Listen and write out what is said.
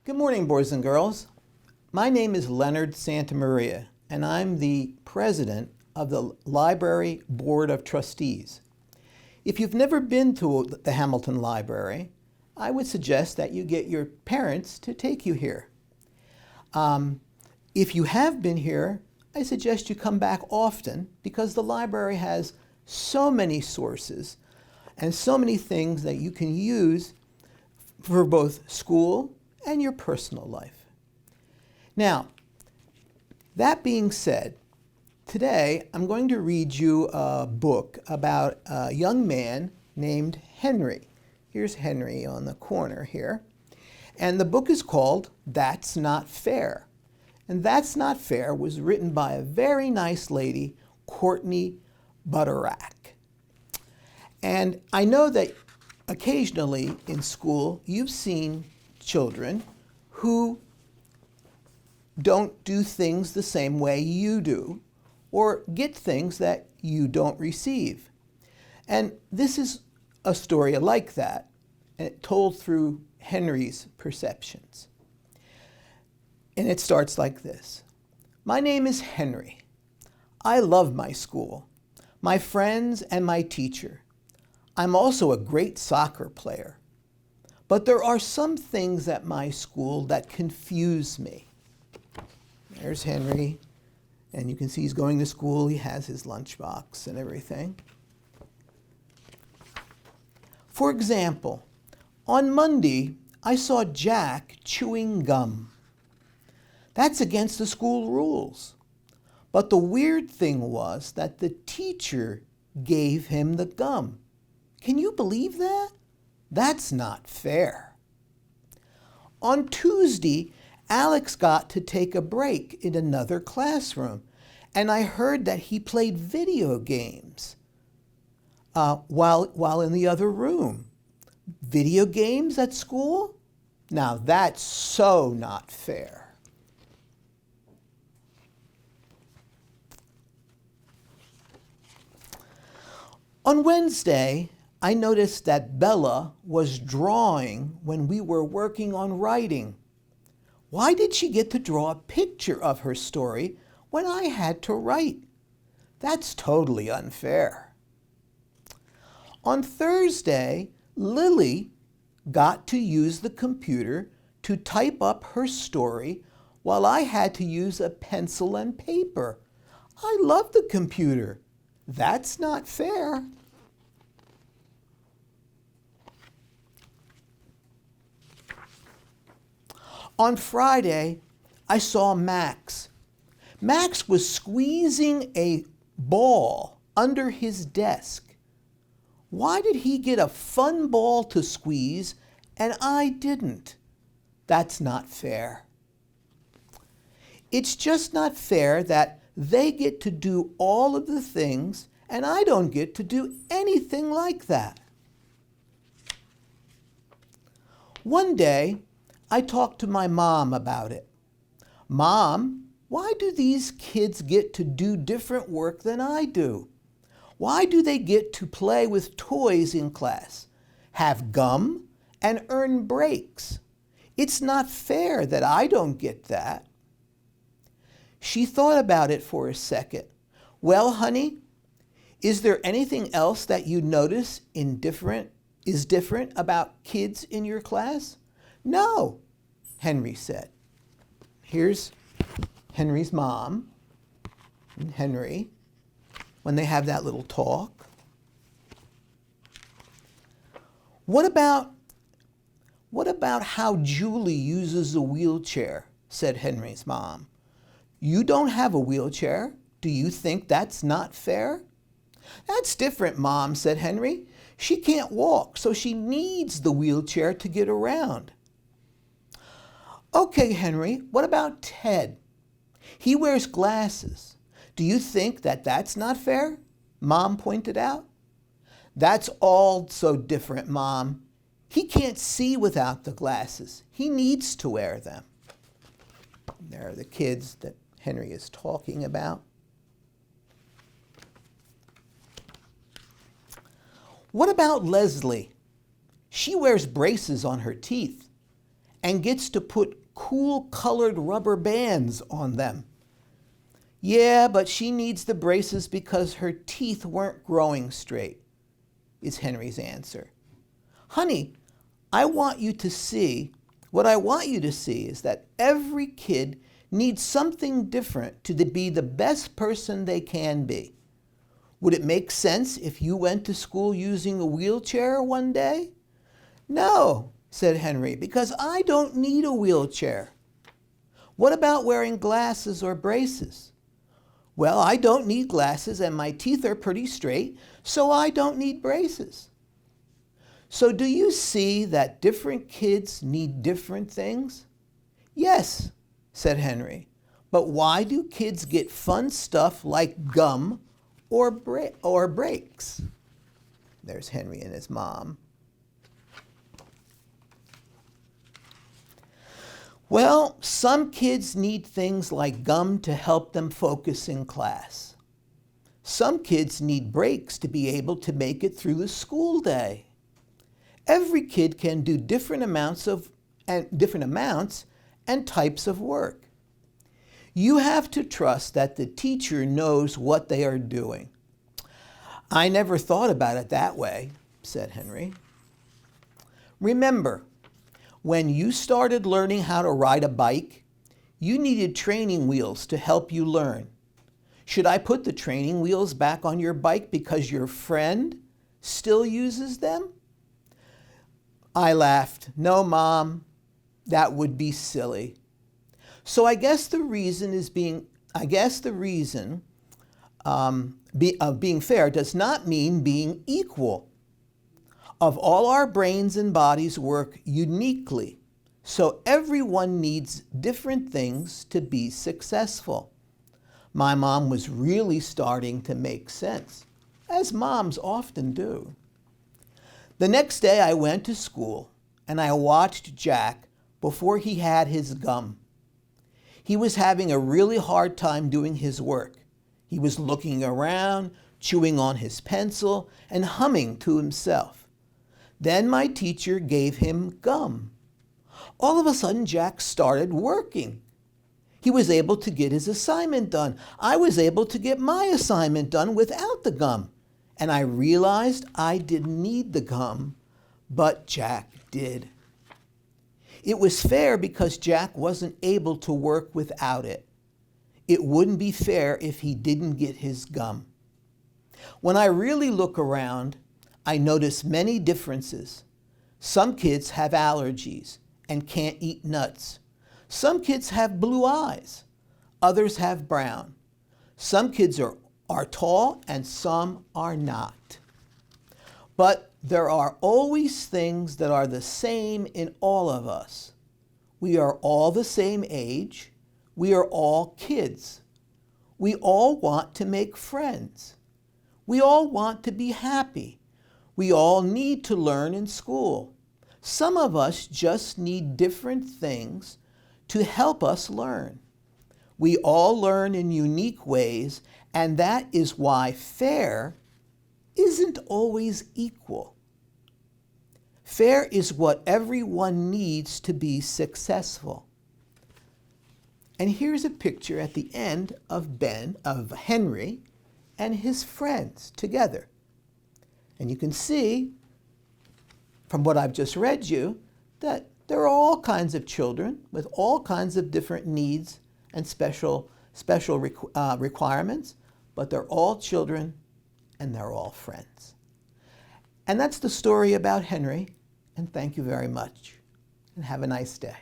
Good morning, boys and girls. My name is Leonard Santamaria, and I'm the president of the Library Board of Trustees. If you've never been to the Hamilton Library, I would suggest that you get your parents to take you here. If you have been here, I suggest you come back often because the library has so many sources and so many things that you can use for both school and your personal life. Now, that being said, today I'm going to read you a book about a young man named Henry. Here's Henry on the corner here. And the book is called That's Not Fair. And That's Not Fair was written by a very nice lady, Courtney Butorac. And I know that occasionally in school you've seen children who don't do things the same way you do or get things that you don't receive. And this is a story like that, and it told through Henry's perceptions. And it starts like this. My name is Henry. I love my school, my friends, and my teacher. I'm also a great soccer player. But there are some things at my school that confuse me. There's Henry, and you can see he's going to school. He has his lunchbox and everything. For example, on Monday, I saw Jack chewing gum. That's against the school rules. But the weird thing was that the teacher gave him the gum. Can you believe that? That's not fair. On Tuesday, Alex got to take a break in another classroom, and I heard that he played video games while in the other room. Video games at school? Now that's so not fair. On Wednesday, I noticed that Bella was drawing when we were working on writing. Why did she get to draw a picture of her story when I had to write? That's totally unfair. On Thursday, Lily got to use the computer to type up her story while I had to use a pencil and paper. I love the computer. That's not fair. On Friday, I saw Max. Max was squeezing a ball under his desk. Why did he get a fun ball to squeeze and I didn't? That's not fair. It's just not fair that they get to do all of the things and I don't get to do anything like that. One day, I talked to my mom about it. Mom, why do these kids get to do different work than I do? Why do they get to play with toys in class, have gum, and earn breaks? It's not fair that I don't get that. She thought about it for a second. Well, honey, is there anything else that you notice is different about kids in your class? No, Henry said. Here's Henry's mom and Henry when they have that little talk. What about how Julie uses a wheelchair, said Henry's mom. You don't have a wheelchair. Do you think that's not fair? That's different, Mom, said Henry. She can't walk, so she needs the wheelchair to get around. Okay, Henry, what about Ted? He wears glasses. Do you think that that's not fair? Mom pointed out. That's all so different, Mom. He can't see without the glasses. He needs to wear them. There are the kids that Henry is talking about. What about Leslie? She wears braces on her teeth. and gets to put cool colored rubber bands on them. Yeah, but she needs the braces because her teeth weren't growing straight, is Henry's answer. Honey, what I want you to see is that every kid needs something different to be the best person they can be. Would it make sense if you went to school using a wheelchair one day? No, said Henry, because I don't need a wheelchair. What about wearing glasses or braces? Well, I don't need glasses and my teeth are pretty straight, so I don't need braces. So do you see that different kids need different things? Yes, said Henry, but why do kids get fun stuff like gum or breaks? There's Henry and his mom. Well, some kids need things like gum to help them focus in class. Some kids need breaks to be able to make it through the school day. Every kid can do different amounts and types of work. You have to trust that the teacher knows what they are doing. I never thought about it that way, said Henry. Remember, when you started learning how to ride a bike, you needed training wheels to help you learn. Should I put the training wheels back on your bike because your friend still uses them? I laughed. No, Mom, that would be silly. So I guess the reason of being fair does not mean being equal. Of all our brains and bodies work uniquely, so everyone needs different things to be successful. My mom was really starting to make sense, as moms often do. The next day I went to school and I watched Jack before he had his gum. He was having a really hard time doing his work. He was looking around, chewing on his pencil, and humming to himself. Then my teacher gave him gum. All of a sudden, Jack started working. He was able to get his assignment done. I was able to get my assignment done without the gum. And I realized I didn't need the gum, but Jack did. It was fair because Jack wasn't able to work without it. It wouldn't be fair if he didn't get his gum. When I really look around, I notice many differences. Some kids have allergies and can't eat nuts. Some kids have blue eyes. Others have brown. Some kids are tall and some are not. But there are always things that are the same in all of us. We are all the same age. We are all kids. We all want to make friends. We all want to be happy. We all need to learn in school. Some of us just need different things to help us learn. We all learn in unique ways, and that is why fair isn't always equal. Fair is what everyone needs to be successful. And here's a picture at the end of Henry and his friends together. And you can see from what I've just read you that there are all kinds of children with all kinds of different needs and special requirements, but they're all children and they're all friends. And that's the story about Henry, and thank you very much, and have a nice day.